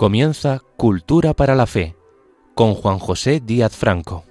Comienza Cultura para la Fe, con Juan José Díaz Franco.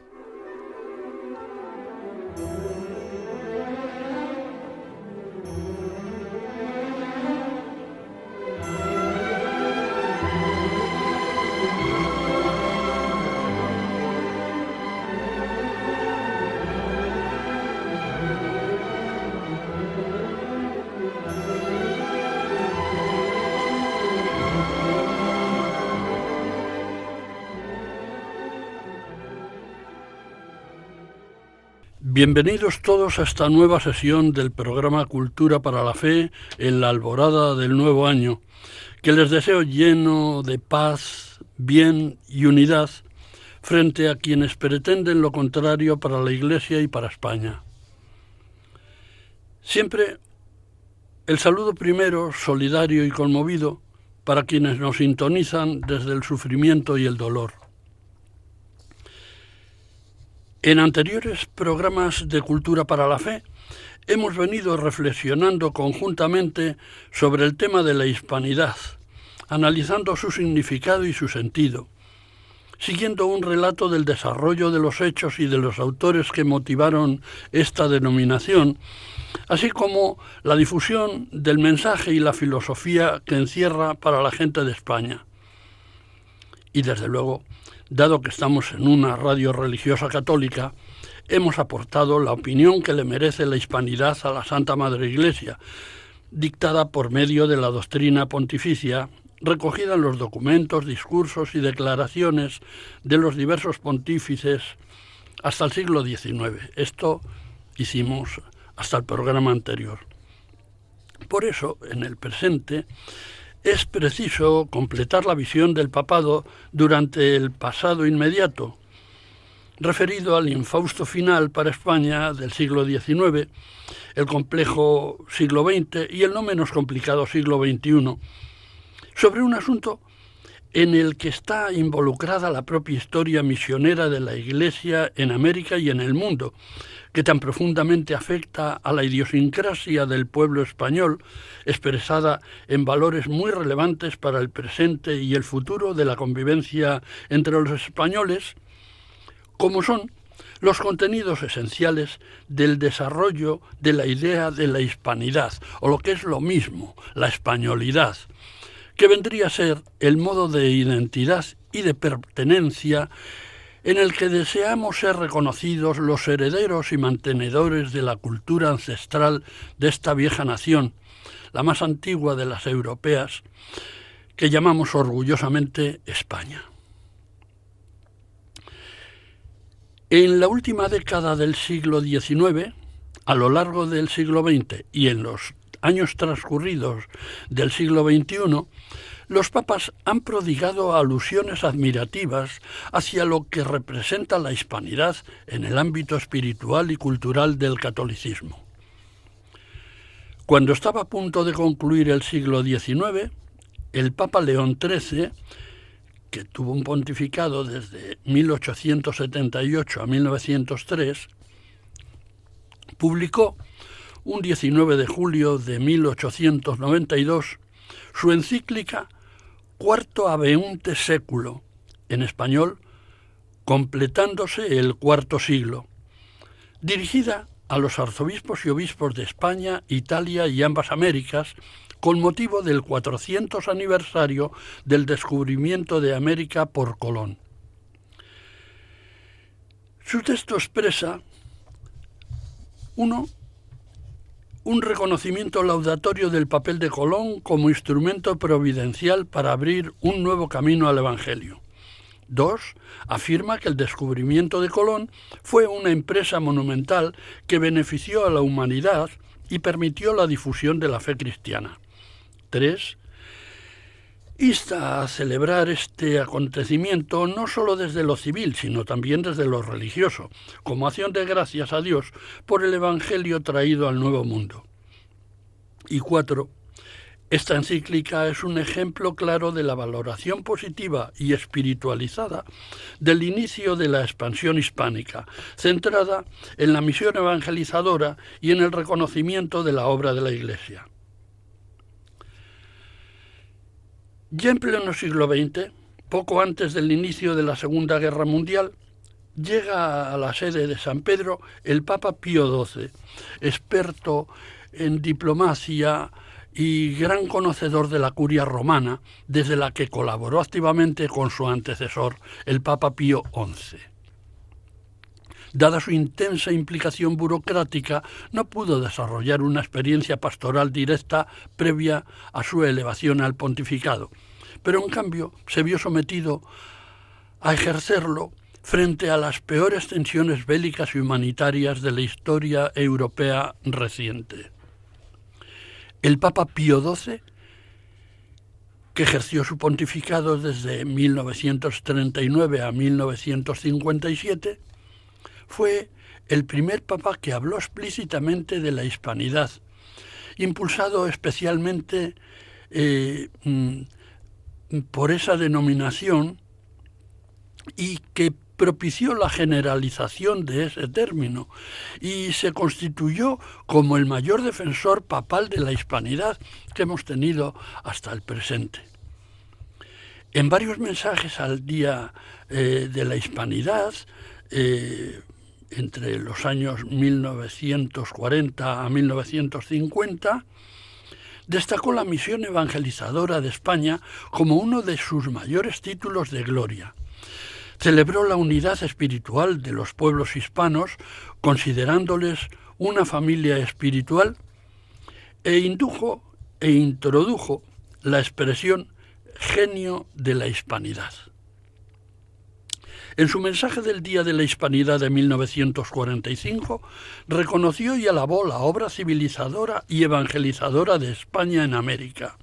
Bienvenidos todos a esta nueva sesión del programa Cultura para la Fe en la alborada del nuevo año, que les deseo lleno de paz, bien y unidad frente a quienes pretenden lo contrario para la Iglesia y para España. Siempre el saludo primero, solidario y conmovido, para quienes nos sintonizan desde el sufrimiento y el dolor. En anteriores programas de Cultura para la Fe hemos venido reflexionando conjuntamente sobre el tema de la hispanidad, analizando su significado y su sentido, siguiendo un relato del desarrollo de los hechos y de los autores que motivaron esta denominación, así como la difusión del mensaje y la filosofía que encierra para la gente de España. Y desde luego, dado que estamos en una radio religiosa católica, hemos aportado la opinión que le merece la hispanidad a la Santa Madre Iglesia, dictada por medio de la doctrina pontificia, recogida en los documentos, discursos y declaraciones de los diversos pontífices hasta el siglo XIX. Esto hicimos hasta el programa anterior. Por eso, en el presente, es preciso completar la visión del papado durante el pasado inmediato, referido al infausto final para España del siglo XIX, el complejo siglo XX y el no menos complicado siglo XXI, sobre un asunto en el que está involucrada la propia historia misionera de la Iglesia en América y en el mundo, que tan profundamente afecta a la idiosincrasia del pueblo español, expresada en valores muy relevantes para el presente y el futuro de la convivencia entre los españoles, como son los contenidos esenciales del desarrollo de la idea de la hispanidad, o lo que es lo mismo, la españolidad, que vendría a ser el modo de identidad y de pertenencia en el que deseamos ser reconocidos los herederos y mantenedores de la cultura ancestral de esta vieja nación, la más antigua de las europeas, que llamamos orgullosamente España. En la última década del siglo XIX, a lo largo del siglo XX y en los años transcurridos del siglo XXI, los papas han prodigado alusiones admirativas hacia lo que representa la hispanidad en el ámbito espiritual y cultural del catolicismo. Cuando estaba a punto de concluir el siglo XIX, el Papa León XIII, que tuvo un pontificado desde 1878 a 1903, publicó un 19 de julio de 1892 su encíclica Quarto Aveunte Seculo, en español, completándose el cuarto siglo, dirigida a los arzobispos y obispos de España, Italia y ambas Américas, con motivo del 400 aniversario del descubrimiento de América por Colón. Su texto expresa un reconocimiento laudatorio del papel de Colón como instrumento providencial para abrir un nuevo camino al Evangelio. 2. Afirma que el descubrimiento de Colón fue una empresa monumental que benefició a la humanidad y permitió la difusión de la fe cristiana. 3. Insta a celebrar este acontecimiento no solo desde lo civil, sino también desde lo religioso, como acción de gracias a Dios por el Evangelio traído al Nuevo Mundo. Y 4. Esta encíclica es un ejemplo claro de la valoración positiva y espiritualizada del inicio de la expansión hispánica, centrada en la misión evangelizadora y en el reconocimiento de la obra de la Iglesia. Ya en pleno siglo XX, poco antes del inicio de la Segunda Guerra Mundial, llega a la sede de San Pedro el Papa Pío XII, experto en diplomacia y gran conocedor de la curia romana, desde la que colaboró activamente con su antecesor, el Papa Pío XI. Dada su intensa implicación burocrática, no pudo desarrollar una experiencia pastoral directa previa a su elevación al pontificado, pero en cambio se vio sometido a ejercerlo frente a las peores tensiones bélicas y humanitarias de la historia europea reciente. El Papa Pío XII, que ejerció su pontificado desde 1939 a 1957, fue el primer papa que habló explícitamente de la hispanidad, impulsado especialmente por esa denominación y que propició la generalización de ese término y se constituyó como el mayor defensor papal de la hispanidad que hemos tenido hasta el presente. En varios mensajes al Día de la Hispanidad, entre los años 1940 a 1950, destacó la misión evangelizadora de España como uno de sus mayores títulos de gloria. Celebró la unidad espiritual de los pueblos hispanos, considerándoles una familia espiritual, e introdujo la expresión genio de la hispanidad. En su mensaje del Día de la Hispanidad de 1945, reconoció y alabó la obra civilizadora y evangelizadora de España en América,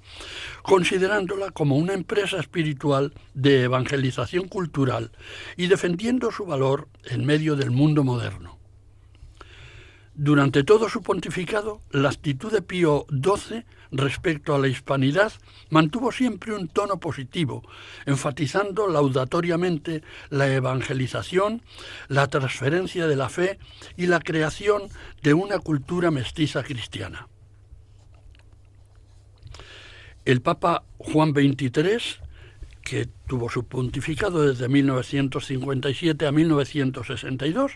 considerándola como una empresa espiritual de evangelización cultural y defendiendo su valor en medio del mundo moderno. Durante todo su pontificado, la actitud de Pío XII respecto a la hispanidad mantuvo siempre un tono positivo, enfatizando laudatoriamente la evangelización, la transferencia de la fe y la creación de una cultura mestiza cristiana. El Papa Juan XXIII, que tuvo su pontificado desde 1957 a 1962,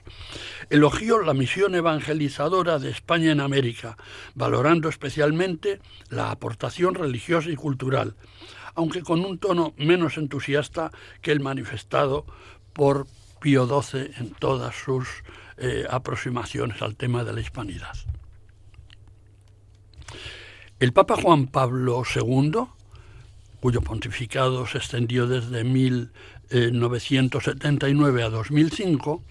elogió la misión evangelizadora de España en América, valorando especialmente la aportación religiosa y cultural, aunque con un tono menos entusiasta que el manifestado por Pío XII en todas sus aproximaciones al tema de la hispanidad. El Papa Juan Pablo II, cuyo pontificado se extendió desde 1979 a 2005,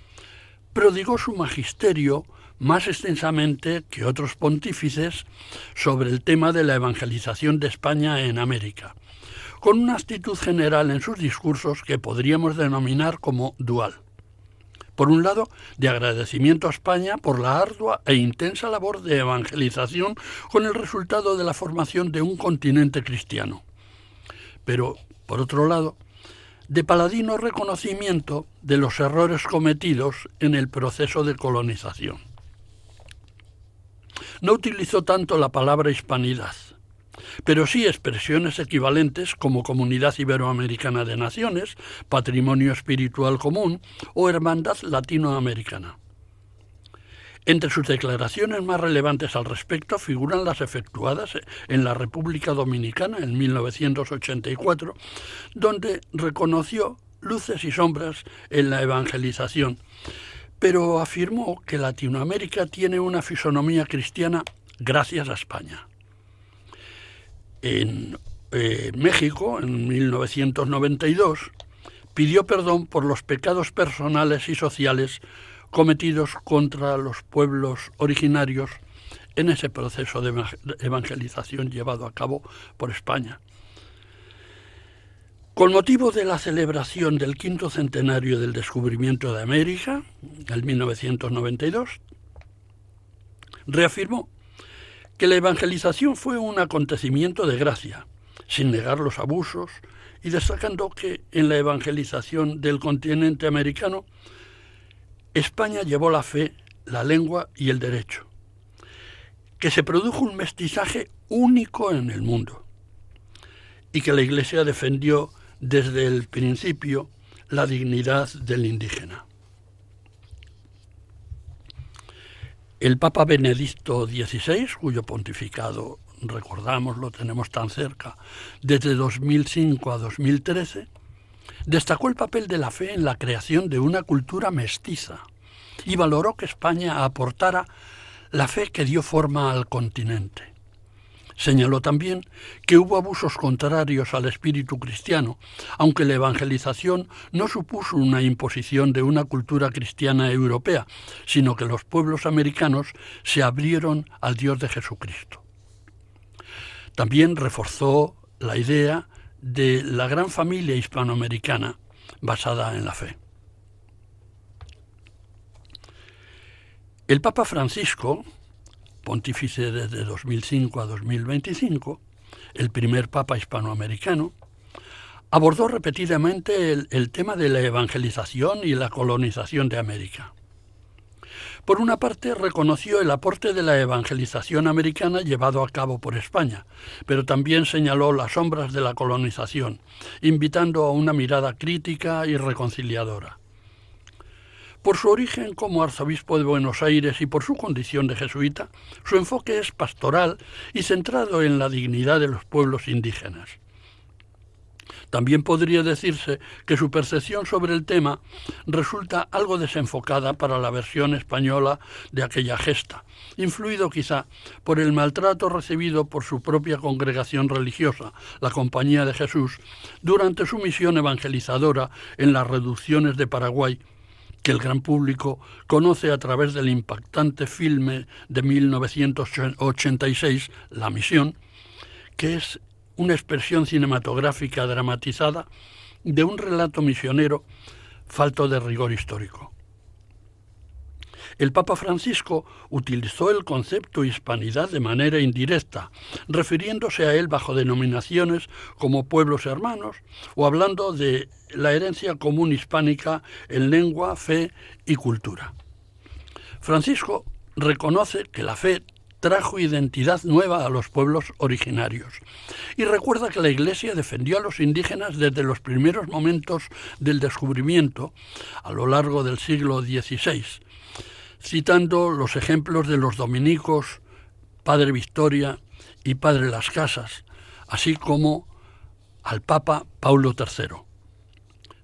prodigó su magisterio más extensamente que otros pontífices sobre el tema de la evangelización de España en América, con una actitud general en sus discursos que podríamos denominar como dual. Por un lado, de agradecimiento a España por la ardua e intensa labor de evangelización con el resultado de la formación de un continente cristiano. Pero, por otro lado, de paladino reconocimiento de los errores cometidos en el proceso de colonización. No utilizó tanto la palabra hispanidad, pero sí expresiones equivalentes como Comunidad Iberoamericana de Naciones, Patrimonio Espiritual Común o Hermandad Latinoamericana. Entre sus declaraciones más relevantes al respecto figuran las efectuadas en la República Dominicana en 1984, donde reconoció luces y sombras en la evangelización, pero afirmó que Latinoamérica tiene una fisonomía cristiana gracias a España. En México, en 1992, pidió perdón por los pecados personales y sociales cometidos contra los pueblos originarios en ese proceso de evangelización llevado a cabo por España. Con motivo de la celebración del 5º centenario del descubrimiento de América, en 1992, reafirmó que la evangelización fue un acontecimiento de gracia, sin negar los abusos, y destacando que en la evangelización del continente americano, España llevó la fe, la lengua y el derecho, que se produjo un mestizaje único en el mundo, y que la Iglesia defendió desde el principio la dignidad del indígena. El Papa Benedicto XVI, cuyo pontificado, recordamos, lo tenemos tan cerca, desde 2005 a 2013, destacó el papel de la fe en la creación de una cultura mestiza y valoró que España aportara la fe que dio forma al continente. Señaló también que hubo abusos contrarios al espíritu cristiano, aunque la evangelización no supuso una imposición de una cultura cristiana europea, sino que los pueblos americanos se abrieron al Dios de Jesucristo. También reforzó la idea de la gran familia hispanoamericana basada en la fe. El Papa Francisco, pontífice desde 2005 a 2025, el primer papa hispanoamericano, abordó repetidamente el tema de la evangelización y la colonización de América. Por una parte, reconoció el aporte de la evangelización americana llevado a cabo por España, pero también señaló las sombras de la colonización, invitando a una mirada crítica y reconciliadora. Por su origen como arzobispo de Buenos Aires y por su condición de jesuita, su enfoque es pastoral y centrado en la dignidad de los pueblos indígenas. También podría decirse que su percepción sobre el tema resulta algo desenfocada para la versión española de aquella gesta, influido quizá por el maltrato recibido por su propia congregación religiosa, la Compañía de Jesús, durante su misión evangelizadora en las reducciones de Paraguay, que el gran público conoce a través del impactante filme de 1986, La Misión, que es una expresión cinematográfica dramatizada de un relato misionero falto de rigor histórico. El Papa Francisco utilizó el concepto hispanidad de manera indirecta, refiriéndose a él bajo denominaciones como pueblos hermanos o hablando de la herencia común hispánica en lengua, fe y cultura. Francisco reconoce que la fe trajo identidad nueva a los pueblos originarios y recuerda que la Iglesia defendió a los indígenas desde los primeros momentos del descubrimiento a lo largo del siglo XVI, citando los ejemplos de los dominicos, Padre Victoria y Padre Las Casas, así como al Papa Paulo III.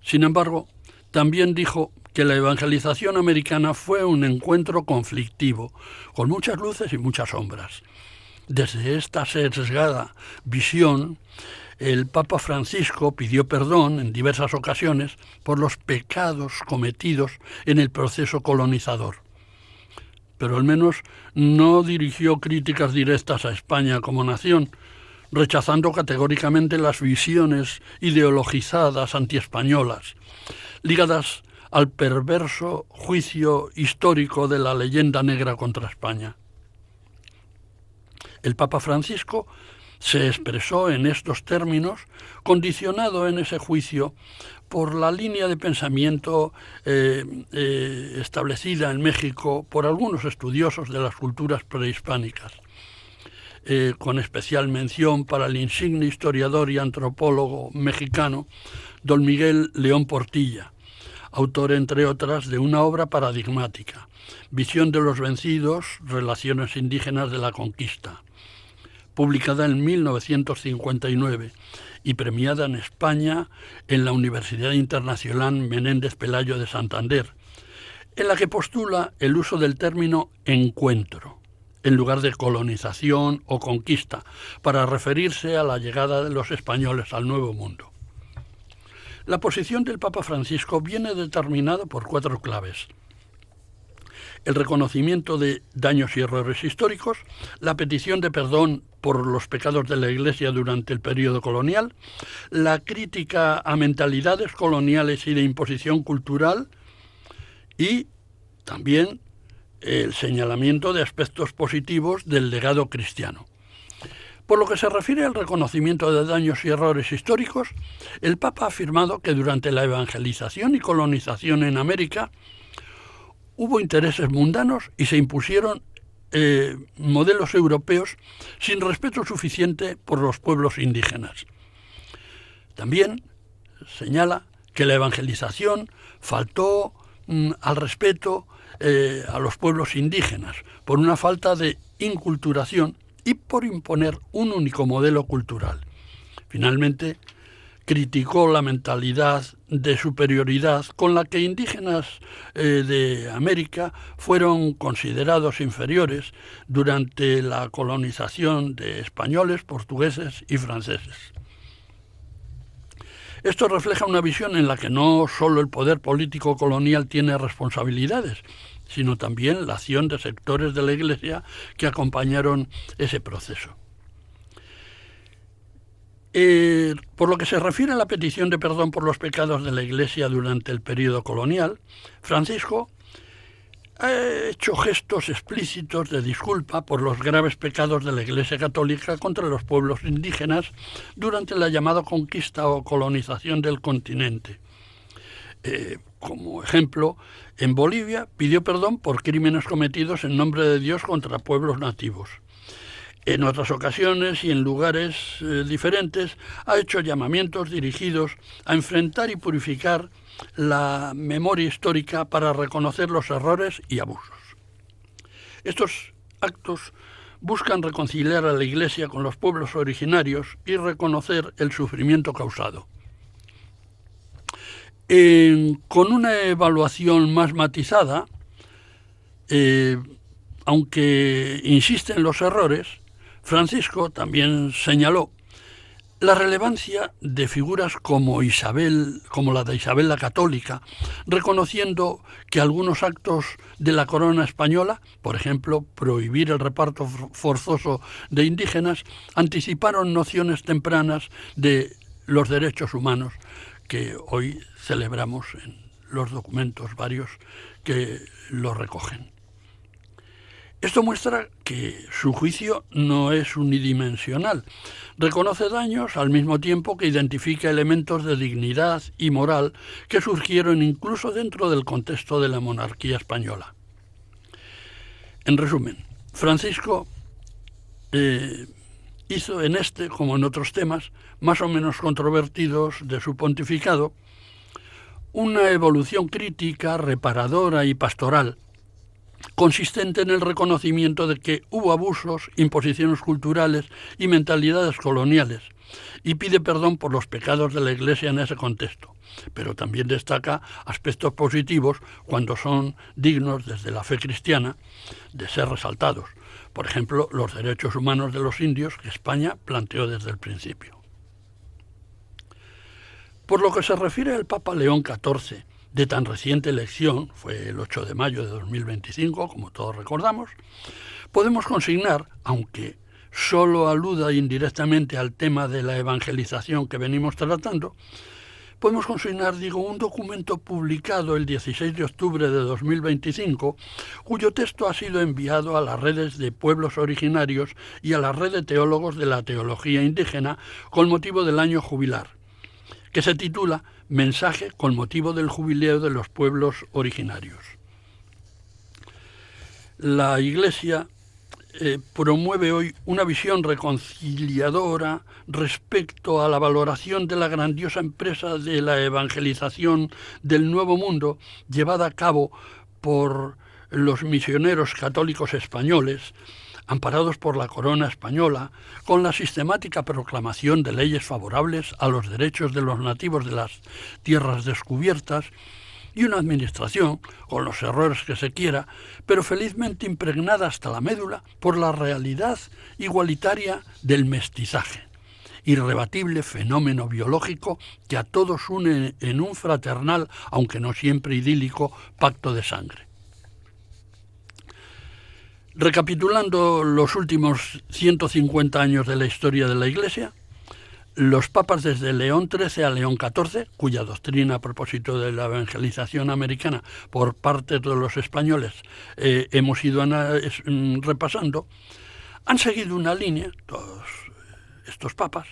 Sin embargo, también dijo que la evangelización americana fue un encuentro conflictivo, con muchas luces y muchas sombras. Desde esta sesgada visión, el Papa Francisco pidió perdón en diversas ocasiones por los pecados cometidos en el proceso colonizador. Pero al menos no dirigió críticas directas a España como nación, rechazando categóricamente las visiones ideologizadas antiespañolas, ligadas al perverso juicio histórico de la leyenda negra contra España. El Papa Francisco se expresó en estos términos, condicionado en ese juicio por la línea de pensamiento establecida en México por algunos estudiosos de las culturas prehispánicas, con especial mención para el insigne historiador y antropólogo mexicano don Miguel León Portilla, autor, entre otras, de una obra paradigmática, Visión de los vencidos, relaciones indígenas de la conquista, publicada en 1959 y premiada en España en la Universidad Internacional Menéndez Pelayo de Santander, en la que postula el uso del término encuentro, en lugar de colonización o conquista, para referirse a la llegada de los españoles al Nuevo Mundo. La posición del Papa Francisco viene determinada por 4 claves: el reconocimiento de daños y errores históricos, la petición de perdón por los pecados de la Iglesia durante el período colonial, la crítica a mentalidades coloniales y de imposición cultural y también el señalamiento de aspectos positivos del legado cristiano. Por lo que se refiere al reconocimiento de daños y errores históricos, el Papa ha afirmado que durante la evangelización y colonización en América hubo intereses mundanos y se impusieron modelos europeos sin respeto suficiente por los pueblos indígenas. También señala que la evangelización faltó al respeto a los pueblos indígenas por una falta de inculturación y por imponer un único modelo cultural. Finalmente, criticó la mentalidad de superioridad con la que indígenas de América fueron considerados inferiores durante la colonización de españoles, portugueses y franceses. Esto refleja una visión en la que no solo el poder político colonial tiene responsabilidades, sino también la acción de sectores de la Iglesia que acompañaron ese proceso. Por lo que se refiere a la petición de perdón por los pecados de la Iglesia durante el período colonial, Francisco ha hecho gestos explícitos de disculpa por los graves pecados de la Iglesia Católica contra los pueblos indígenas durante la llamada conquista o colonización del continente. Como ejemplo, en Bolivia pidió perdón por crímenes cometidos en nombre de Dios contra pueblos nativos. En otras ocasiones y en lugares diferentes ha hecho llamamientos dirigidos a enfrentar y purificar la memoria histórica para reconocer los errores y abusos. Estos actos buscan reconciliar a la Iglesia con los pueblos originarios y reconocer el sufrimiento causado. Con una evaluación más matizada, aunque insiste en los errores, Francisco también señaló la relevancia de figuras como la de Isabel la Católica, reconociendo que algunos actos de la corona española, por ejemplo, prohibir el reparto forzoso de indígenas, anticiparon nociones tempranas de los derechos humanos que hoy celebramos en los documentos varios que lo recogen. Esto muestra que su juicio no es unidimensional. Reconoce daños al mismo tiempo que identifica elementos de dignidad y moral que surgieron incluso dentro del contexto de la monarquía española. En resumen, Francisco hizo en este, como en otros temas, más o menos controvertidos de su pontificado, una evolución crítica, reparadora y pastoral, consistente en el reconocimiento de que hubo abusos, imposiciones culturales y mentalidades coloniales, y pide perdón por los pecados de la Iglesia en ese contexto, pero también destaca aspectos positivos cuando son dignos desde la fe cristiana de ser resaltados, por ejemplo, los derechos humanos de los indios que España planteó desde el principio. Por lo que se refiere al Papa León XIV, de tan reciente elección, fue el 8 de mayo de 2025, como todos recordamos, podemos consignar, aunque solo aluda indirectamente al tema de la evangelización que venimos tratando, podemos consignar, un documento publicado el 16 de octubre de 2025, cuyo texto ha sido enviado a las redes de pueblos originarios y a la red de teólogos de la teología indígena con motivo del año jubilar, que se titula Mensaje con motivo del jubileo de los pueblos originarios. La Iglesia promueve hoy una visión reconciliadora respecto a la valoración de la grandiosa empresa de la evangelización del Nuevo Mundo llevada a cabo por los misioneros católicos españoles, amparados por la corona española, con la sistemática proclamación de leyes favorables a los derechos de los nativos de las tierras descubiertas y una administración, con los errores que se quiera, pero felizmente impregnada hasta la médula por la realidad igualitaria del mestizaje, irrebatible fenómeno biológico que a todos une en un fraternal, aunque no siempre idílico, pacto de sangre. Recapitulando los últimos 150 años de la historia de la Iglesia, los papas desde León XIII a León XIV, cuya doctrina a propósito de la evangelización americana por parte de los españoles hemos ido repasando, han seguido una línea, todos estos papas,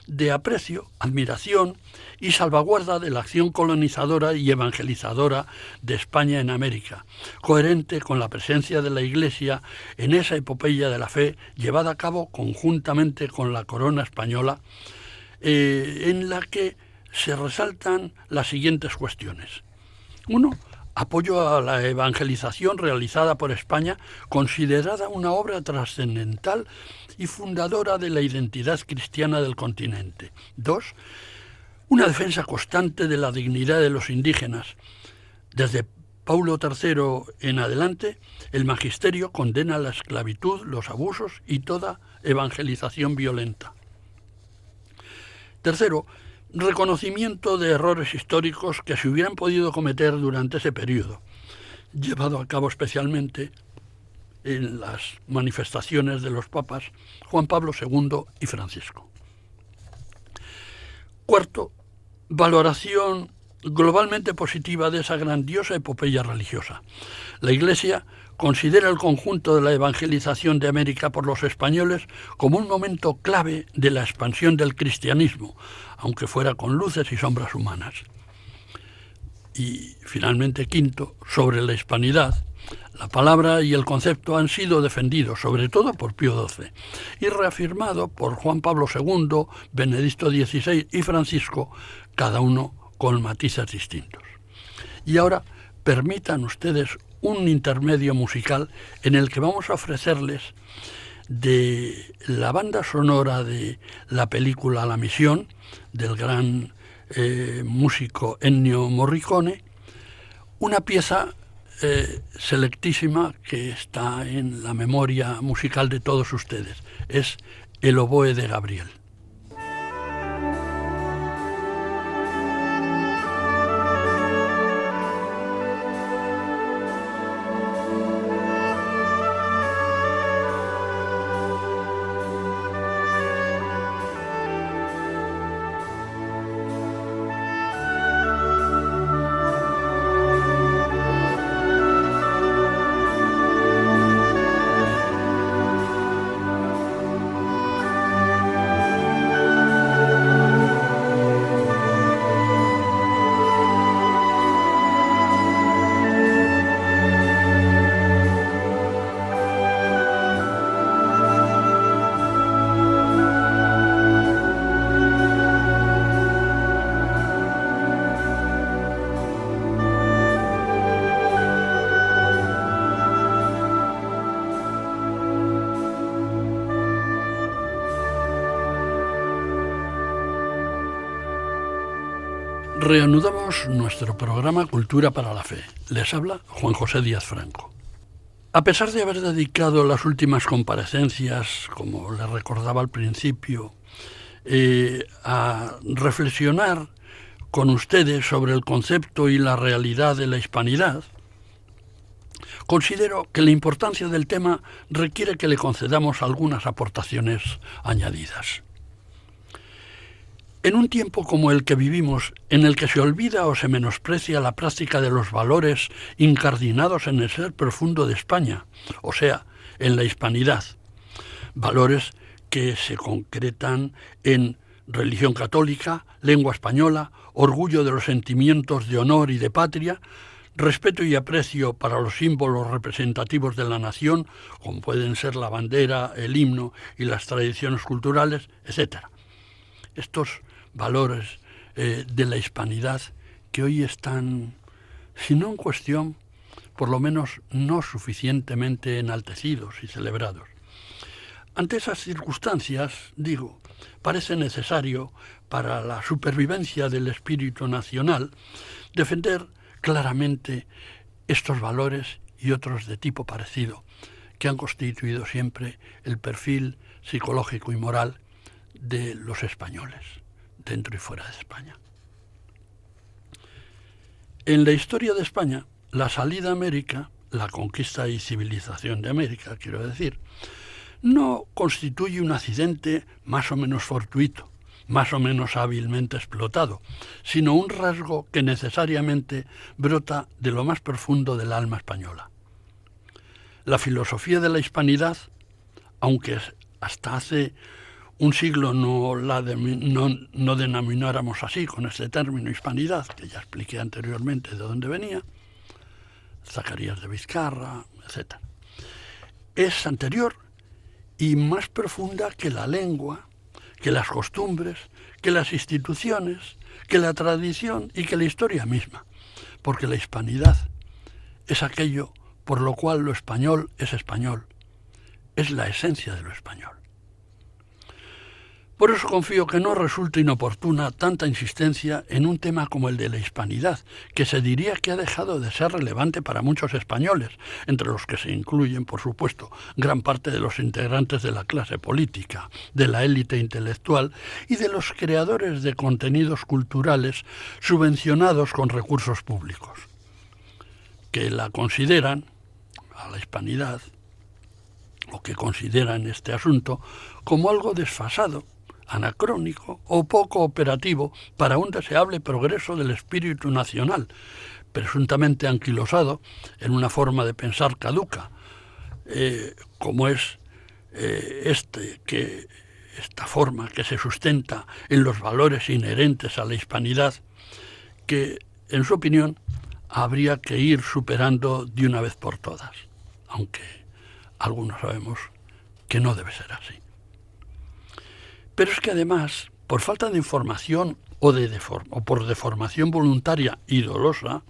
de aprecio, admiración y salvaguarda de la acción colonizadora y evangelizadora de España en América, coherente con la presencia de la Iglesia en esa epopeya de la fe llevada a cabo conjuntamente con la corona española en la que se resaltan las siguientes cuestiones. 1. Apoyo a la evangelización realizada por España, considerada una obra trascendental y fundadora de la identidad cristiana del continente. 2. Una defensa constante de la dignidad de los indígenas. Desde Paulo III en adelante, el magisterio condena la esclavitud, los abusos y toda evangelización violenta. 3. Reconocimiento de errores históricos que se hubieran podido cometer durante ese periodo, llevado a cabo especialmente en las manifestaciones de los papas Juan Pablo II y Francisco. 4. Valoración globalmente positiva de esa grandiosa epopeya religiosa. La Iglesia considera el conjunto de la evangelización de América por los españoles como un momento clave de la expansión del cristianismo, aunque fuera con luces y sombras humanas. Y finalmente, 5, sobre la hispanidad. La palabra y el concepto han sido defendidos, sobre todo por Pío XII, y reafirmado por Juan Pablo II, Benedicto XVI y Francisco, cada uno con matices distintos. Y ahora permitan ustedes un intermedio musical en el que vamos a ofrecerles de la banda sonora de la película La Misión, del gran músico Ennio Morricone, una pieza selectísima que está en la memoria musical de todos ustedes. Es El oboe de Gabriel. Reanudamos nuestro programa Cultura para la Fe. Les habla Juan José Díaz Franco. A pesar de haber dedicado las últimas comparecencias, como les recordaba al principio, a reflexionar con ustedes sobre el concepto y la realidad de la hispanidad, considero que la importancia del tema requiere que le concedamos algunas aportaciones añadidas. En un tiempo como el que vivimos, en el que se olvida o se menosprecia la práctica de los valores incardinados en el ser profundo de España, o sea, en la hispanidad, valores que se concretan en religión católica, lengua española, orgullo de los sentimientos de honor y de patria, respeto y aprecio para los símbolos representativos de la nación, como pueden ser la bandera, el himno y las tradiciones culturales, etc. Estos valores de la hispanidad que hoy están, si no en cuestión, por lo menos no suficientemente enaltecidos y celebrados. Ante esas circunstancias, digo, parece necesario para la supervivencia del espíritu nacional defender claramente estos valores y otros de tipo parecido que han constituido siempre el perfil psicológico y moral de los españoles, dentro y fuera de España. En la historia de España, la salida a América, la conquista y civilización de América, quiero decir, no constituye un accidente más o menos fortuito, más o menos hábilmente explotado, sino un rasgo que necesariamente brota de lo más profundo del alma española. La filosofía de la hispanidad, aunque hasta hace un siglo no denomináramos así con este término hispanidad, que ya expliqué anteriormente de dónde venía, Zacarías de Vizcarra, etc., es anterior y más profunda que la lengua que las costumbres, que las instituciones, que la tradición y que la historia misma, porque la hispanidad es aquello por lo cual lo español, es la esencia de lo español. Por eso confío que no resulte inoportuna tanta insistencia en un tema como el de la hispanidad, que se diría que ha dejado de ser relevante para muchos españoles, entre los que se incluyen, por supuesto, gran parte de los integrantes de la clase política, de la élite intelectual y de los creadores de contenidos culturales subvencionados con recursos públicos, que la consideran, a la hispanidad, o que consideran este asunto, como algo desfasado, anacrónico o poco operativo para un deseable progreso del espíritu nacional, presuntamente anquilosado en una forma de pensar caduca, como es esta forma que se sustenta en los valores inherentes a la hispanidad, que, en su opinión, habría que ir superando de una vez por todas, aunque algunos sabemos que no debe ser así. Pero es que además, por falta de información o por deformación voluntaria y dolosa,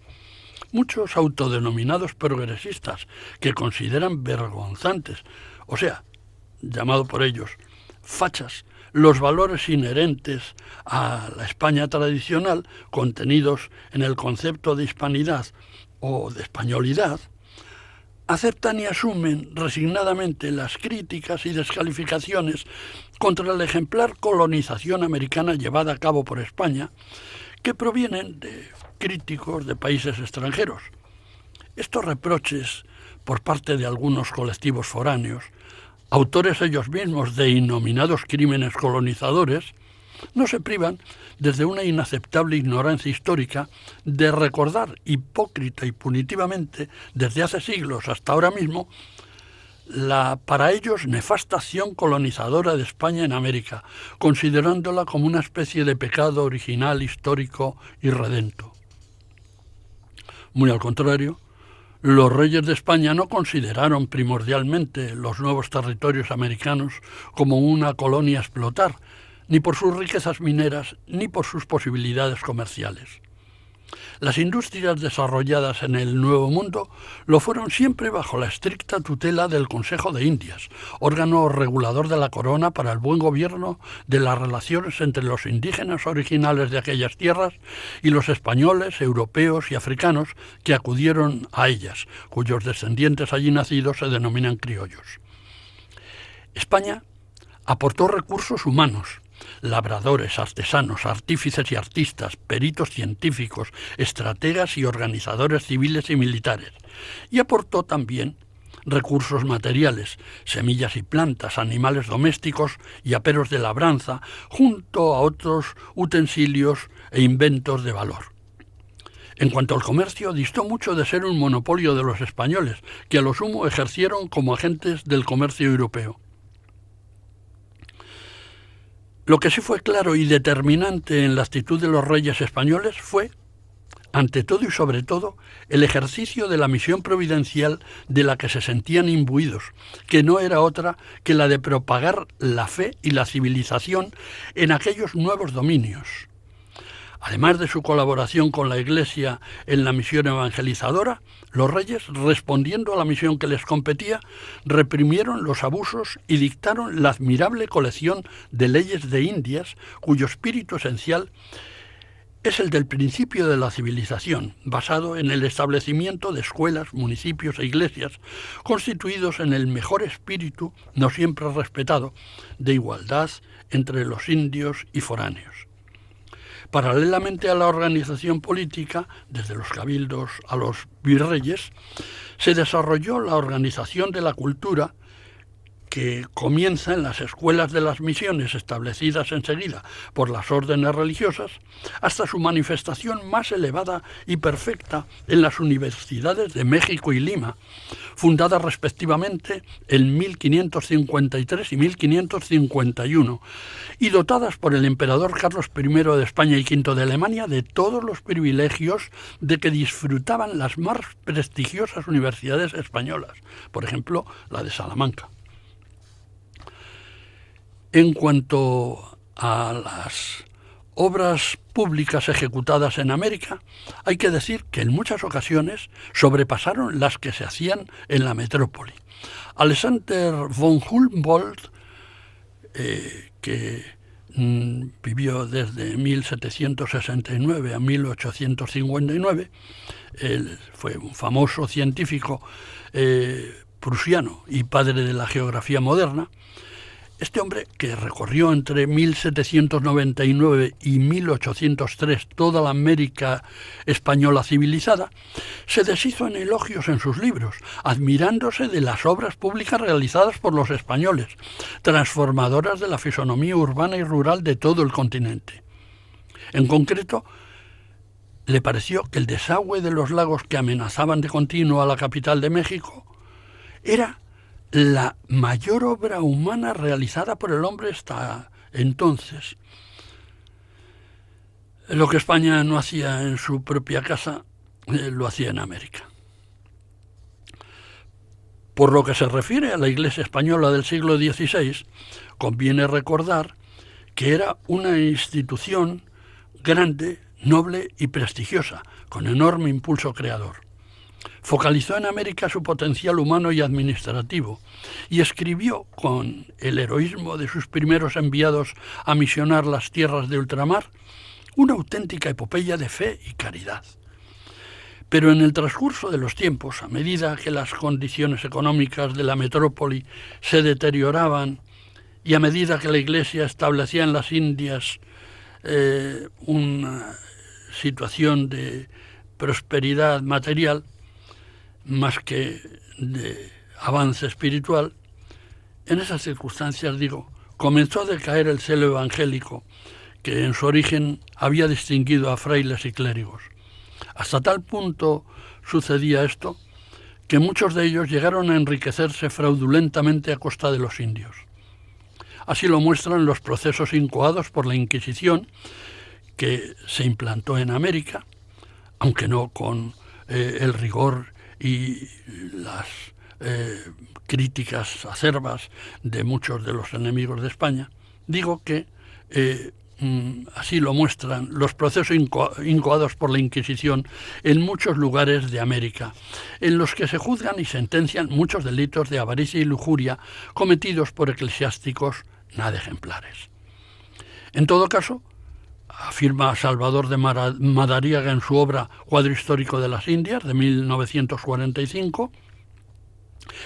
muchos autodenominados progresistas que consideran vergonzantes, o sea, llamado por ellos fachas, los valores inherentes a la España tradicional contenidos en el concepto de hispanidad o de españolidad, aceptan y asumen resignadamente las críticas y descalificaciones contra la ejemplar colonización americana llevada a cabo por España, que provienen de críticos de países extranjeros. Estos reproches por parte de algunos colectivos foráneos, autores ellos mismos de innominados crímenes colonizadores, no se privan, desde una inaceptable ignorancia histórica, de recordar hipócrita y punitivamente, desde hace siglos hasta ahora mismo, la para ellos nefasta acción colonizadora de España en América, considerándola como una especie de pecado original, histórico y redento. Muy al contrario, los reyes de España no consideraron primordialmente los nuevos territorios americanos como una colonia a explotar, ni por sus riquezas mineras, ni por sus posibilidades comerciales. Las industrias desarrolladas en el Nuevo Mundo lo fueron siempre bajo la estricta tutela del Consejo de Indias, órgano regulador de la corona para el buen gobierno de las relaciones entre los indígenas originales de aquellas tierras y los españoles, europeos y africanos que acudieron a ellas, cuyos descendientes allí nacidos se denominan criollos. España aportó recursos humanos, labradores, artesanos, artífices y artistas, peritos científicos, estrategas y organizadores civiles y militares, y aportó también recursos materiales, semillas y plantas, animales domésticos y aperos de labranza, junto a otros utensilios e inventos de valor. En cuanto al comercio, distó mucho de ser un monopolio de los españoles, que a lo sumo ejercieron como agentes del comercio europeo. Lo que sí fue claro y determinante en la actitud de los reyes españoles fue, ante todo y sobre todo, el ejercicio de la misión providencial de la que se sentían imbuidos, que no era otra que la de propagar la fe y la civilización en aquellos nuevos dominios. Además de su colaboración con la Iglesia en la misión evangelizadora, los reyes, respondiendo a la misión que les competía, reprimieron los abusos y dictaron la admirable colección de leyes de Indias, cuyo espíritu esencial es el del principio de la civilización, basado en el establecimiento de escuelas, municipios e iglesias, constituidos en el mejor espíritu, no siempre respetado, de igualdad entre los indios y foráneos. Paralelamente a la organización política, desde los cabildos a los virreyes, se desarrolló la organización de la cultura, que comienza en las escuelas de las misiones establecidas enseguida por las órdenes religiosas, hasta su manifestación más elevada y perfecta en las universidades de México y Lima, fundadas respectivamente en 1553 y 1551, y dotadas por el emperador Carlos I de España y V de Alemania de todos los privilegios de que disfrutaban las más prestigiosas universidades españolas, por ejemplo, la de Salamanca. En cuanto a las obras públicas ejecutadas en América, hay que decir que en muchas ocasiones sobrepasaron las que se hacían en la metrópoli. Alexander von Humboldt, que vivió desde 1769 a 1859, él fue un famoso científico prusiano y padre de la geografía moderna. Este hombre, que recorrió entre 1799 y 1803 toda la América española civilizada, se deshizo en elogios en sus libros, admirándose de las obras públicas realizadas por los españoles, transformadoras de la fisonomía urbana y rural de todo el continente. En concreto, le pareció que el desagüe de los lagos que amenazaban de continuo a la capital de México era la mayor obra humana realizada por el hombre hasta entonces. Lo que España no hacía en su propia casa, lo hacía en América. Por lo que se refiere a la Iglesia española del siglo XVI, conviene recordar que era una institución grande, noble y prestigiosa, con enorme impulso creador. Focalizó en América su potencial humano y administrativo y escribió, con el heroísmo de sus primeros enviados a misionar las tierras de ultramar, una auténtica epopeya de fe y caridad. Pero en el transcurso de los tiempos, a medida que las condiciones económicas de la metrópoli se deterioraban y a medida que la Iglesia establecía en las Indias una situación de prosperidad material, más que de avance espiritual, en esas circunstancias, comenzó a decaer el celo evangélico que en su origen había distinguido a frailes y clérigos. Hasta tal punto sucedía esto que muchos de ellos llegaron a enriquecerse fraudulentamente a costa de los indios. Así lo muestran los procesos incoados por la Inquisición, que se implantó en América, aunque no con el rigor y las críticas acerbas de muchos de los enemigos de España. Digo que así lo muestran los procesos incoados por la Inquisición en muchos lugares de América, en los que se juzgan y sentencian muchos delitos de avaricia y lujuria cometidos por eclesiásticos nada ejemplares. En todo caso, afirma Salvador de Madariaga en su obra Cuadro histórico de las Indias, de 1945,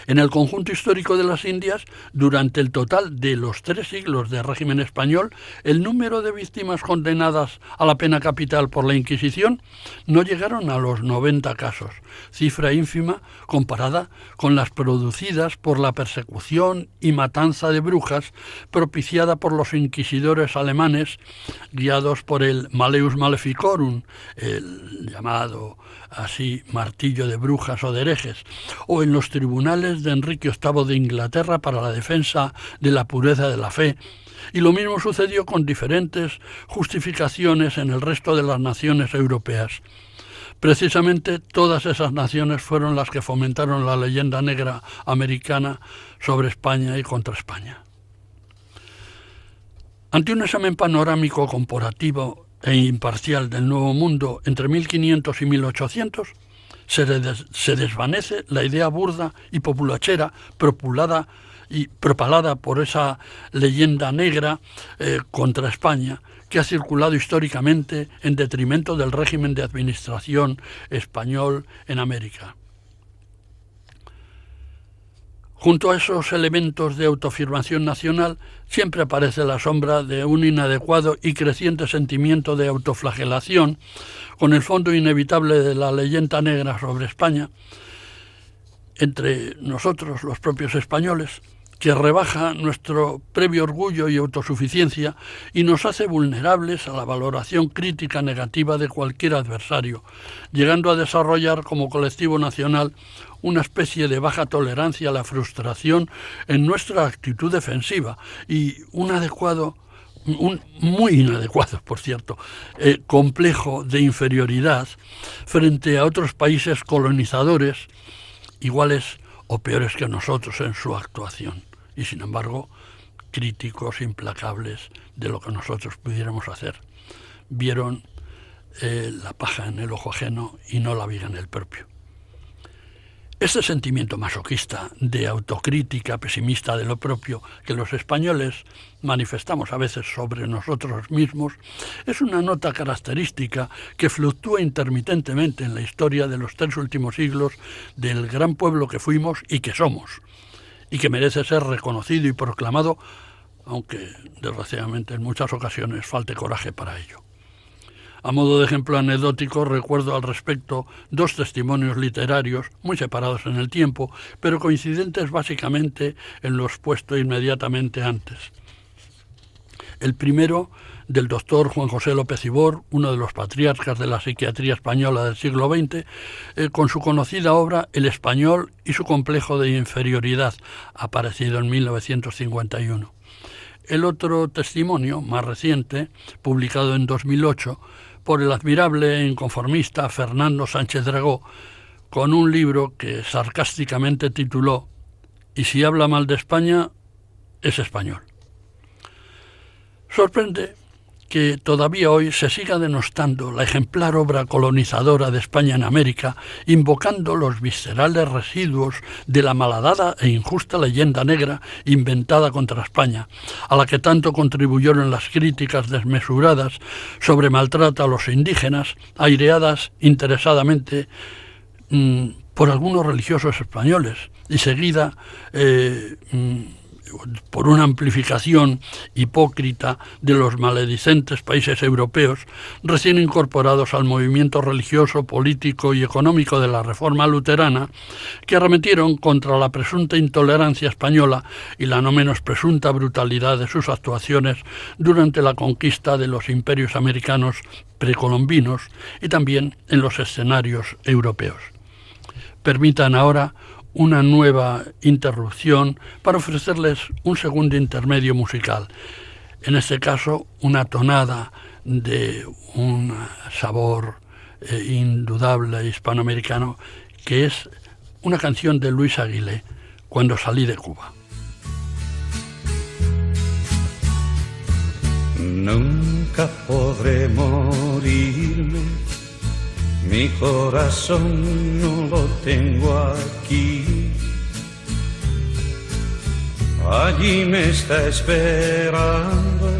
en el conjunto histórico de las Indias, durante el total de los 3 siglos de régimen español, el número de víctimas condenadas a la pena capital por la Inquisición no llegaron a los 90 casos, cifra ínfima comparada con las producidas por la persecución y matanza de brujas propiciada por los inquisidores alemanes, guiados por el Malleus Maleficorum, el llamado así martillo de brujas o de herejes, o en los tribunales de Enrique VIII de Inglaterra para la defensa de la pureza de la fe, y lo mismo sucedió con diferentes justificaciones en el resto de las naciones europeas. Precisamente todas esas naciones fueron las que fomentaron la leyenda negra americana sobre España y contra España. Ante un examen panorámico comparativo e imparcial del Nuevo Mundo entre 1500 y 1800, se desvanece la idea burda y populachera propalada por esa leyenda negra contra España, que ha circulado históricamente en detrimento del régimen de administración español en América. Junto a esos elementos de autoafirmación nacional, siempre aparece la sombra de un inadecuado y creciente sentimiento de autoflagelación, con el fondo inevitable de la leyenda negra sobre España, entre nosotros, los propios españoles, que rebaja nuestro previo orgullo y autosuficiencia y nos hace vulnerables a la valoración crítica negativa de cualquier adversario, llegando a desarrollar como colectivo nacional una especie de baja tolerancia a la frustración en nuestra actitud defensiva y un muy inadecuado, por cierto, complejo de inferioridad frente a otros países colonizadores iguales o peores que nosotros en su actuación. Y sin embargo, críticos implacables de lo que nosotros pudiéramos hacer. Vieron la paja en el ojo ajeno y no la viga en el propio. Este sentimiento masoquista de autocrítica pesimista de lo propio que los españoles manifestamos a veces sobre nosotros mismos es una nota característica que fluctúa intermitentemente en la historia de los 3 últimos siglos del gran pueblo que fuimos y que somos, y que merece ser reconocido y proclamado, aunque desgraciadamente en muchas ocasiones falte coraje para ello. A modo de ejemplo anecdótico, recuerdo al respecto 2 testimonios literarios muy separados en el tiempo, pero coincidentes básicamente en lo expuesto inmediatamente antes. El primero, del doctor Juan José López Ibor, uno de los patriarcas de la psiquiatría española del siglo XX, con su conocida obra El español y su complejo de inferioridad, aparecido en 1951. El otro testimonio, más reciente, publicado en 2008, por el admirable e inconformista Fernando Sánchez Dragó, con un libro que sarcásticamente tituló «Y si habla mal de España, es español». Sorprende que todavía hoy se siga denostando la ejemplar obra colonizadora de España en América, invocando los viscerales residuos de la malhadada e injusta leyenda negra inventada contra España, a la que tanto contribuyeron las críticas desmesuradas sobre maltrato a los indígenas, aireadas interesadamente por algunos religiosos españoles, y seguida por una amplificación hipócrita de los maledicentes países europeos recién incorporados al movimiento religioso, político y económico de la Reforma luterana, que arremetieron contra la presunta intolerancia española y la no menos presunta brutalidad de sus actuaciones durante la conquista de los imperios americanos precolombinos y también en los escenarios europeos. Permitan ahora una nueva interrupción para ofrecerles un segundo intermedio musical. En este caso, una tonada de un sabor indudable hispanoamericano, que es una canción de Luis Aguilé, Cuando salí de Cuba. Nunca podré morirme, mi corazón no lo tengo aquí. Allí me está esperando,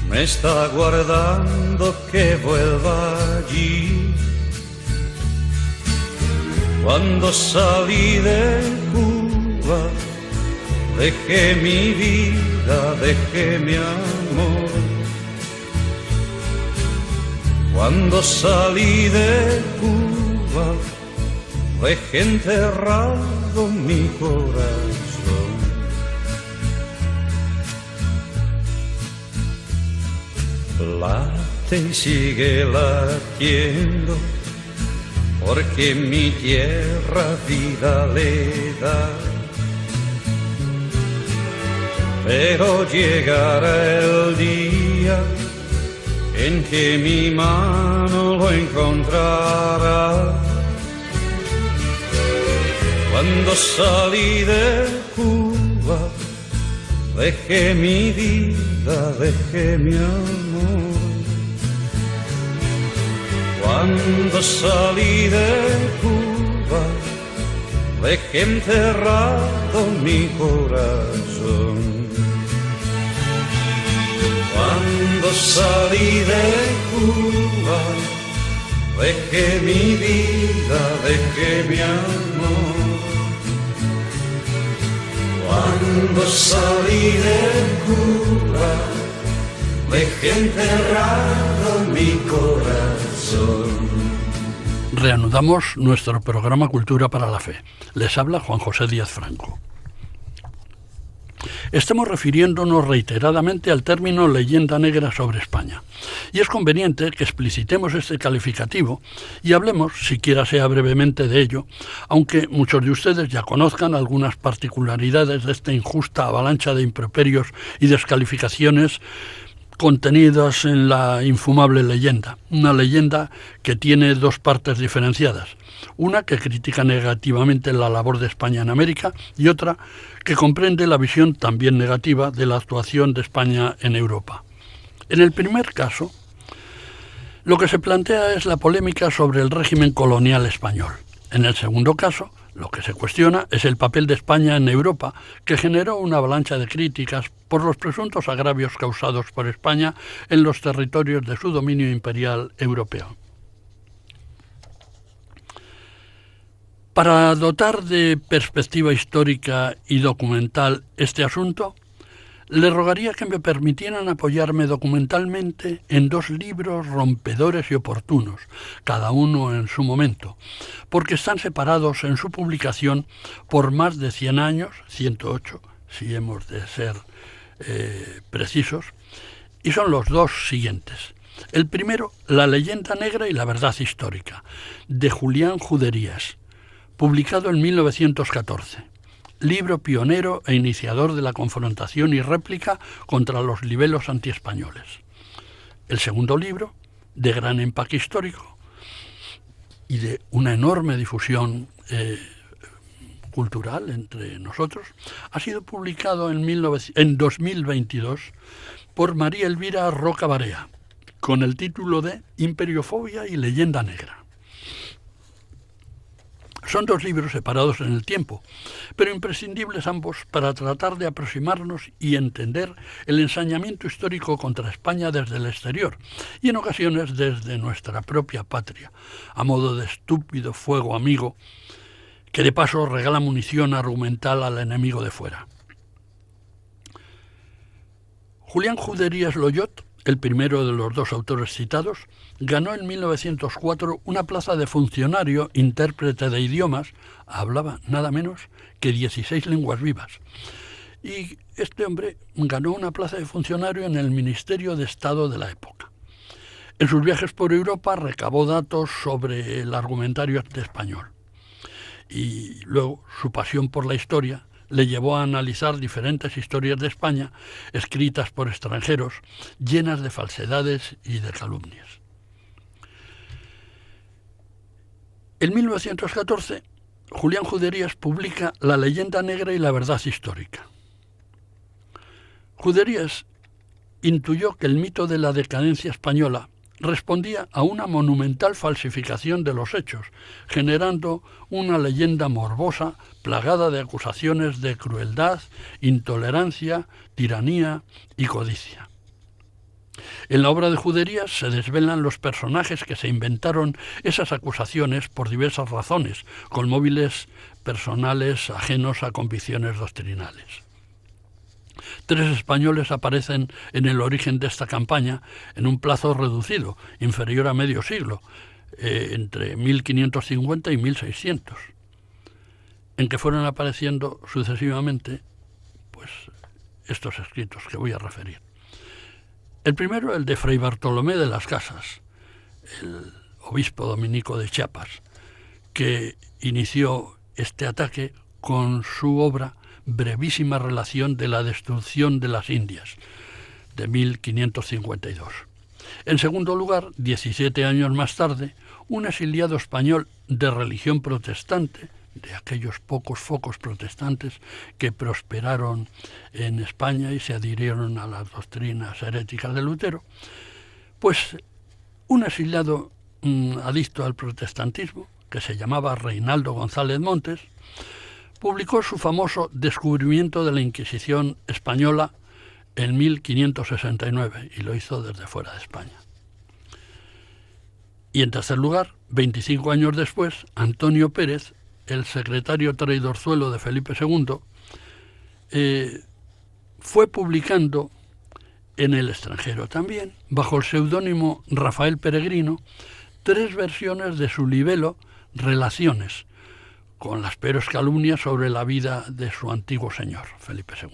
me está guardando que vuelva allí. Cuando salí de Cuba, dejé mi vida, dejé mi amor. Cuando salí de Cuba, dejé enterrado mi corazón. Late y sigue latiendo, porque mi tierra vida le da. Pero llegará el día en que mi mano lo encontrará. Cuando salí de Cuba, dejé mi vida, dejé mi amor. Cuando salí de Cuba, dejé enterrado mi corazón. Cuando salí de Cuba, dejé mi vida, dejé mi amor. Cuando salí de Cuba, dejé enterrado mi corazón. Reanudamos nuestro programa Cultura para la Fe. Les habla Juan José Díaz Franco. Estamos refiriéndonos reiteradamente al término leyenda negra sobre España, y es conveniente que explicitemos este calificativo y hablemos, siquiera sea brevemente, de ello, aunque muchos de ustedes ya conozcan algunas particularidades de esta injusta avalancha de improperios y descalificaciones contenidas en la infumable leyenda, una leyenda que tiene dos partes diferenciadas, una que critica negativamente la labor de España en América y otra que comprende la visión también negativa de la actuación de España en Europa. En el primer caso, lo que se plantea es la polémica sobre el régimen colonial español. En el segundo caso, lo que se cuestiona es el papel de España en Europa, que generó una avalancha de críticas por los presuntos agravios causados por España en los territorios de su dominio imperial europeo. Para dotar de perspectiva histórica y documental este asunto, le rogaría que me permitieran apoyarme documentalmente en dos libros rompedores y oportunos, cada uno en su momento, porque están separados en su publicación por más de 100 años, 108 si hemos de ser precisos, y son los dos siguientes. El primero, La leyenda negra y la verdad histórica, de Julián Juderías, publicado en 1914. Libro pionero e iniciador de la confrontación y réplica contra los libelos antiespañoles. El segundo libro, de gran empaque histórico y de una enorme difusión cultural entre nosotros, ha sido publicado en 2022 por María Elvira Roca Barea, con el título de Imperiofobia y leyenda negra. Son dos libros separados en el tiempo, pero imprescindibles ambos para tratar de aproximarnos y entender el ensañamiento histórico contra España desde el exterior y en ocasiones desde nuestra propia patria, a modo de estúpido fuego amigo que de paso regala munición argumental al enemigo de fuera. Julián Juderías Loyot, el primero de los dos autores citados, ganó en 1904 una plaza de funcionario intérprete de idiomas, hablaba nada menos que 16 lenguas vivas. Y este hombre ganó una plaza de funcionario en el Ministerio de Estado de la época. En sus viajes por Europa recabó datos sobre el argumentario español. Y luego su pasión por la historia le llevó a analizar diferentes historias de España escritas por extranjeros, llenas de falsedades y de calumnias. En 1914, Julián Juderías publica La leyenda negra y la verdad histórica. Juderías intuyó que el mito de la decadencia española respondía a una monumental falsificación de los hechos, generando una leyenda morbosa plagada de acusaciones de crueldad, intolerancia, tiranía y codicia. En la obra de Juderías se desvelan los personajes que se inventaron esas acusaciones por diversas razones, con móviles personales ajenos a convicciones doctrinales. 3 españoles aparecen en el origen de esta campaña en un plazo reducido, inferior a medio siglo, entre 1550 y 1600, en que fueron apareciendo sucesivamente estos escritos que voy a referir. El primero, el de Fray Bartolomé de las Casas, el obispo dominico de Chiapas, que inició este ataque con su obra Brevísima relación de la destrucción de las Indias, de 1552. En segundo lugar, 17 años más tarde, un exiliado español de religión protestante, de aquellos pocos focos protestantes que prosperaron en España y se adhirieron a las doctrinas heréticas de Lutero, pues un exiliado adicto al protestantismo, que se llamaba Reinaldo González Montes, publicó su famoso Descubrimiento de la Inquisición Española en 1569 y lo hizo desde fuera de España. Y en tercer lugar, 25 años después, Antonio Pérez, el secretario traidorzuelo de Felipe II, fue publicando en el extranjero también, bajo el seudónimo Rafael Peregrino, 3 versiones de su libelo Relaciones, con las peores calumnias sobre la vida de su antiguo señor, Felipe II.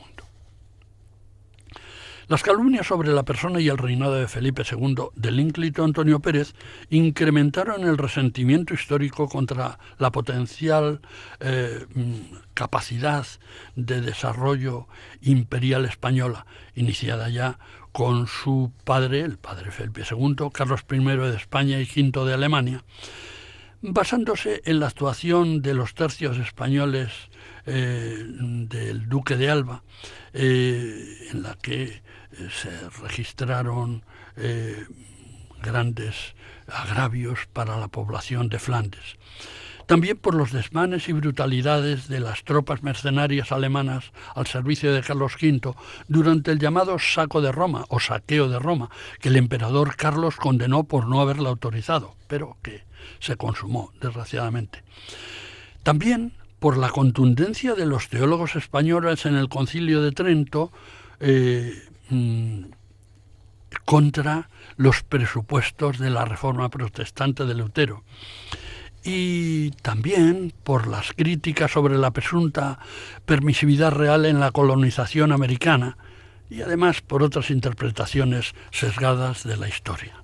Las calumnias sobre la persona y el reinado de Felipe II del ínclito Antonio Pérez incrementaron el resentimiento histórico contra la potencial capacidad de desarrollo imperial española, iniciada ya con su padre, el padre Felipe II, Carlos I de España y V de Alemania, basándose en la actuación de los tercios españoles del duque de Alba, en la que se registraron grandes agravios para la población de Flandes. También por los desmanes y brutalidades de las tropas mercenarias alemanas al servicio de Carlos V durante el llamado saco de Roma o saqueo de Roma, que el emperador Carlos condenó por no haberla autorizado, pero que se consumó, desgraciadamente. También por la contundencia de los teólogos españoles en el Concilio de Trento contra los presupuestos de la Reforma Protestante de Lutero. Y también por las críticas sobre la presunta permisividad real en la colonización americana y además por otras interpretaciones sesgadas de la historia.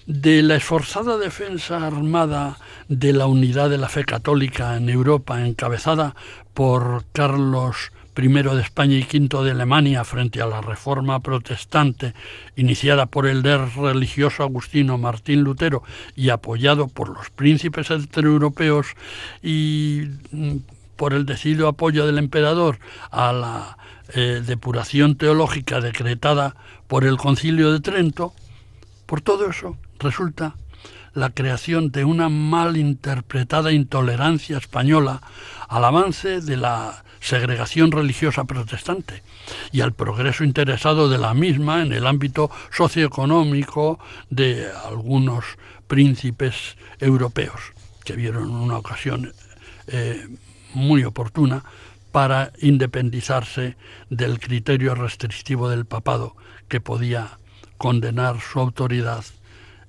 De la esforzada defensa armada de la unidad de la fe católica en Europa, encabezada por Carlos I de España y V de Alemania frente a la Reforma Protestante, iniciada por el líder religioso agustino Martín Lutero y apoyado por los príncipes centroeuropeos y por el decidido apoyo del emperador a la depuración teológica decretada por el Concilio de Trento, por todo eso resulta la creación de una mal interpretada intolerancia española al avance de la segregación religiosa protestante y al progreso interesado de la misma en el ámbito socioeconómico de algunos príncipes europeos que vieron una ocasión muy oportuna para independizarse del criterio restrictivo del papado que podía condenar su autoridad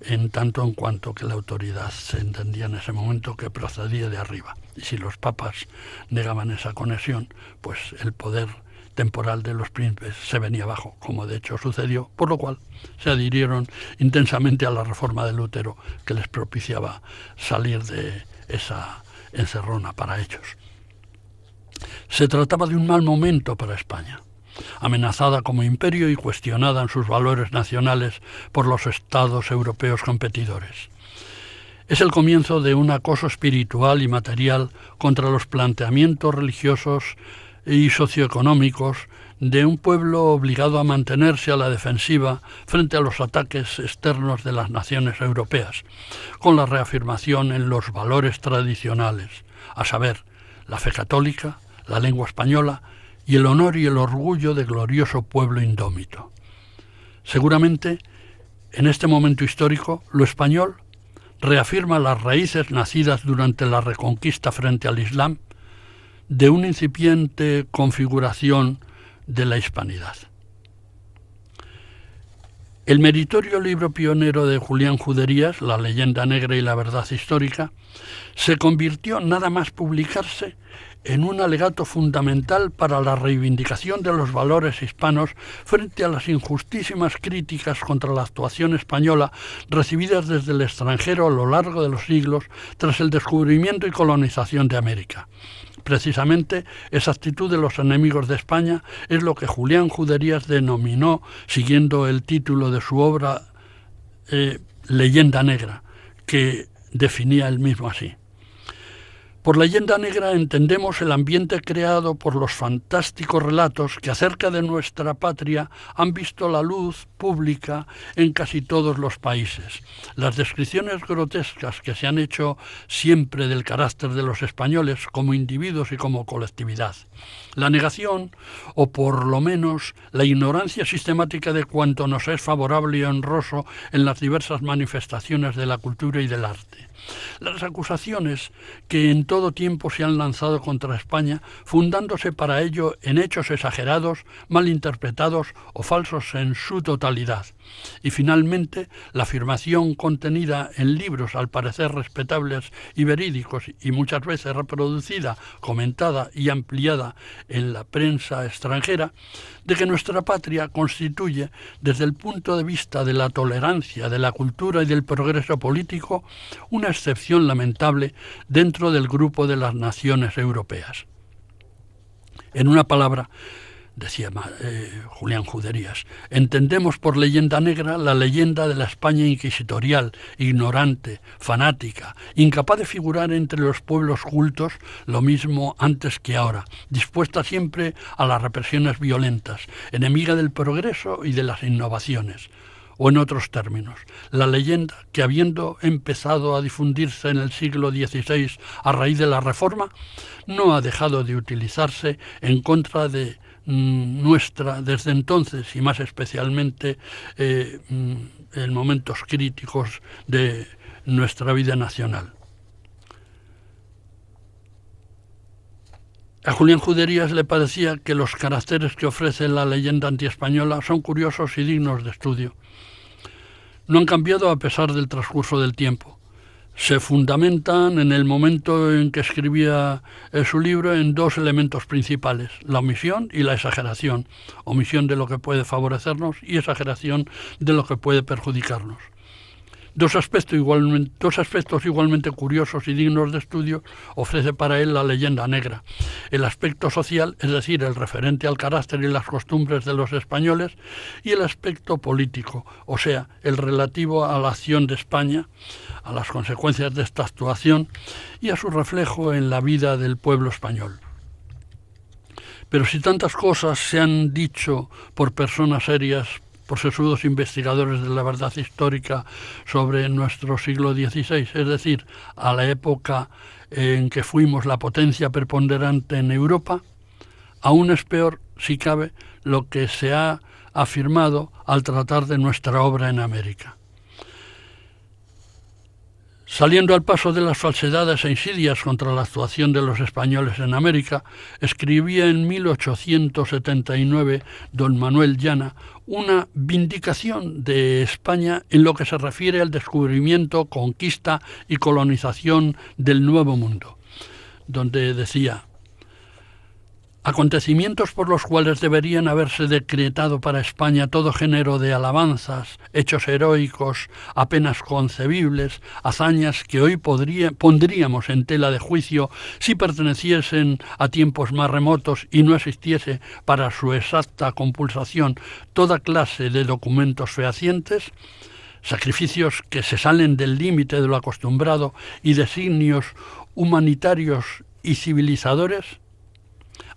en tanto en cuanto que la autoridad se entendía en ese momento que procedía de arriba. Y si los papas negaban esa conexión, pues el poder temporal de los príncipes se venía abajo, como de hecho sucedió, por lo cual se adhirieron intensamente a la reforma de Lutero, que les propiciaba salir de esa encerrona para ellos. Se trataba de un mal momento para España, amenazada como imperio y cuestionada en sus valores nacionales por los estados europeos competidores. Es el comienzo de un acoso espiritual y material contra los planteamientos religiosos y socioeconómicos de un pueblo obligado a mantenerse a la defensiva frente a los ataques externos de las naciones europeas, con la reafirmación en los valores tradicionales, a saber, la fe católica, la lengua española y el honor y el orgullo de glorioso pueblo indómito. Seguramente, en este momento histórico, lo español reafirma las raíces nacidas durante la Reconquista frente al Islam de una incipiente configuración de la hispanidad. El meritorio libro pionero de Julián Juderías, La leyenda negra y la verdad histórica, se convirtió, nada más publicarse, en un alegato fundamental para la reivindicación de los valores hispanos frente a las injustísimas críticas contra la actuación española recibidas desde el extranjero a lo largo de los siglos tras el descubrimiento y colonización de América. Precisamente esa actitud de los enemigos de España es lo que Julián Juderías denominó, siguiendo el título de su obra, Leyenda negra, que definía él mismo así. Por leyenda negra entendemos el ambiente creado por los fantásticos relatos que acerca de nuestra patria han visto la luz pública en casi todos los países. Las descripciones grotescas que se han hecho siempre del carácter de los españoles como individuos y como colectividad. La negación, o por lo menos la ignorancia sistemática de cuanto nos es favorable y honroso en las diversas manifestaciones de la cultura y del arte. Las acusaciones que en todo tiempo se han lanzado contra España, fundándose para ello en hechos exagerados, mal interpretados o falsos en su totalidad. Y finalmente, la afirmación contenida en libros al parecer respetables y verídicos y muchas veces reproducida, comentada y ampliada en la prensa extranjera, de que nuestra patria constituye, desde el punto de vista de la tolerancia, de la cultura y del progreso político, una excepción lamentable dentro del grupo de las naciones europeas. En una palabra, decía Julián Juderías, entendemos por leyenda negra la leyenda de la España inquisitorial, ignorante, fanática, incapaz de figurar entre los pueblos cultos, lo mismo antes que ahora, dispuesta siempre a las represiones violentas, enemiga del progreso y de las innovaciones. O en otros términos, la leyenda que, habiendo empezado a difundirse en el siglo XVI a raíz de la Reforma, no ha dejado de utilizarse en contra de nuestra desde entonces, y más especialmente en momentos críticos de nuestra vida nacional. A Julián Juderías le parecía que los caracteres que ofrece la leyenda antiespañola son curiosos y dignos de estudio. No han cambiado a pesar del transcurso del tiempo. Se fundamentan en el momento en que escribía su libro en dos elementos principales, la omisión y la exageración. Omisión de lo que puede favorecernos y exageración de lo que puede perjudicarnos. Dos aspectos igualmente curiosos y dignos de estudio ofrece para él la leyenda negra. El aspecto social, es decir, el referente al carácter y las costumbres de los españoles, y el aspecto político, o sea, el relativo a la acción de España, a las consecuencias de esta actuación y a su reflejo en la vida del pueblo español. Pero si tantas cosas se han dicho por personas serias, por sesudos investigadores de la verdad histórica sobre nuestro siglo XVI, es decir, a la época en que fuimos la potencia preponderante en Europa, aún es peor, si cabe, lo que se ha afirmado al tratar de nuestra obra en América. Saliendo al paso de las falsedades e insidias contra la actuación de los españoles en América, escribía en 1879 don Manuel Llana una vindicación de España en lo que se refiere al descubrimiento, conquista y colonización del Nuevo Mundo, donde decía: acontecimientos por los cuales deberían haberse decretado para España todo género de alabanzas, hechos heroicos apenas concebibles, hazañas que hoy pondríamos en tela de juicio si perteneciesen a tiempos más remotos y no existiese para su exacta compulsación toda clase de documentos fehacientes, sacrificios que se salen del límite de lo acostumbrado y designios humanitarios y civilizadores,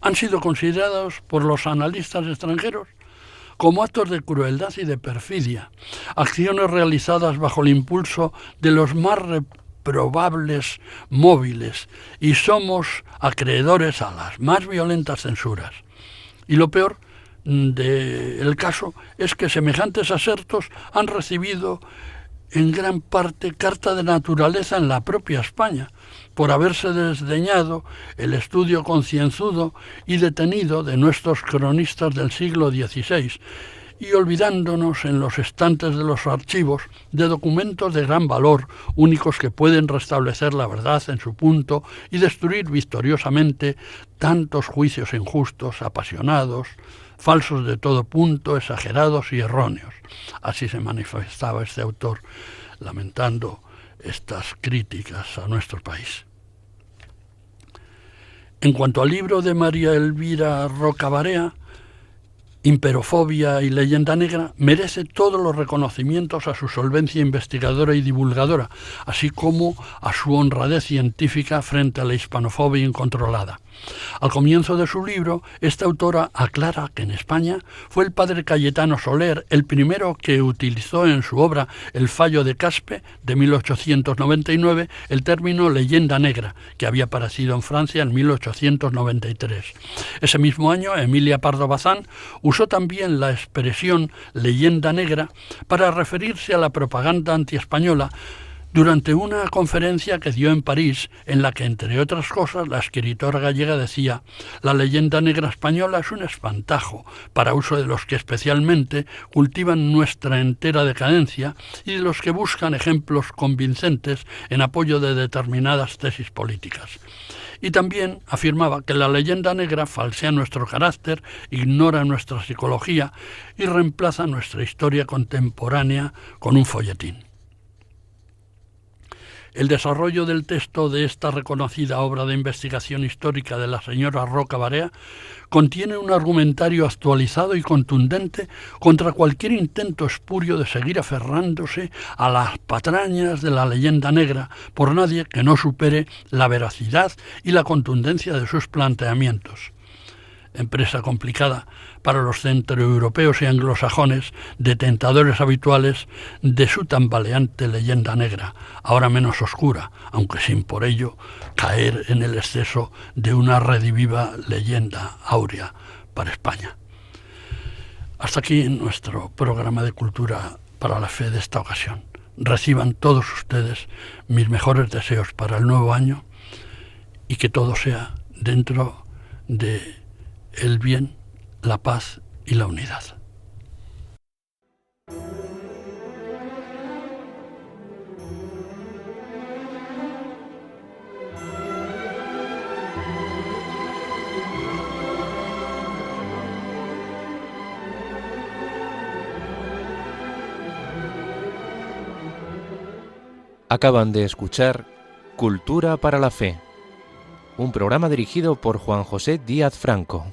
han sido considerados por los analistas extranjeros como actos de crueldad y de perfidia, acciones realizadas bajo el impulso de los más reprobables móviles, y somos acreedores a las más violentas censuras. Y lo peor del caso es que semejantes asertos han recibido en gran parte carta de naturaleza en la propia España, por haberse desdeñado el estudio concienzudo y detenido de nuestros cronistas del siglo XVI, y olvidándonos en los estantes de los archivos de documentos de gran valor, únicos que pueden restablecer la verdad en su punto y destruir victoriosamente tantos juicios injustos, apasionados, falsos de todo punto, exagerados y erróneos. Así se manifestaba este autor, lamentando estas críticas a nuestro país. En cuanto al libro de María Elvira Rocabarea, Imperofobia y leyenda negra, merece todos los reconocimientos a su solvencia investigadora y divulgadora, así como a su honradez científica frente a la hispanofobia incontrolada. Al comienzo de su libro, esta autora aclara que en España fue el padre Cayetano Soler el primero que utilizó en su obra El fallo de Caspe, de 1899, el término leyenda negra, que había aparecido en Francia en 1893. Ese mismo año, Emilia Pardo Bazán usó también la expresión leyenda negra para referirse a la propaganda antiespañola durante una conferencia que dio en París, en la que, entre otras cosas, la escritora gallega decía: «La leyenda negra española es un espantajo para uso de los que especialmente cultivan nuestra entera decadencia y de los que buscan ejemplos convincentes en apoyo de determinadas tesis políticas». Y también afirmaba que la leyenda negra falsea nuestro carácter, ignora nuestra psicología y reemplaza nuestra historia contemporánea con un folletín. El desarrollo del texto de esta reconocida obra de investigación histórica de la señora Roca Barea contiene un argumentario actualizado y contundente contra cualquier intento espurio de seguir aferrándose a las patrañas de la leyenda negra por nadie que no supere la veracidad y la contundencia de sus planteamientos. Empresa complicada para los centroeuropeos y anglosajones, detentadores habituales de su tambaleante leyenda negra, ahora menos oscura, aunque sin por ello caer en el exceso de una rediviva leyenda áurea para España. Hasta aquí nuestro programa de Cultura para la Fe de esta ocasión. Reciban todos ustedes mis mejores deseos para el nuevo año y que todo sea dentro de el bien, la paz y la unidad. Acaban de escuchar Cultura para la Fe, un programa dirigido por Juan José Díaz Franco.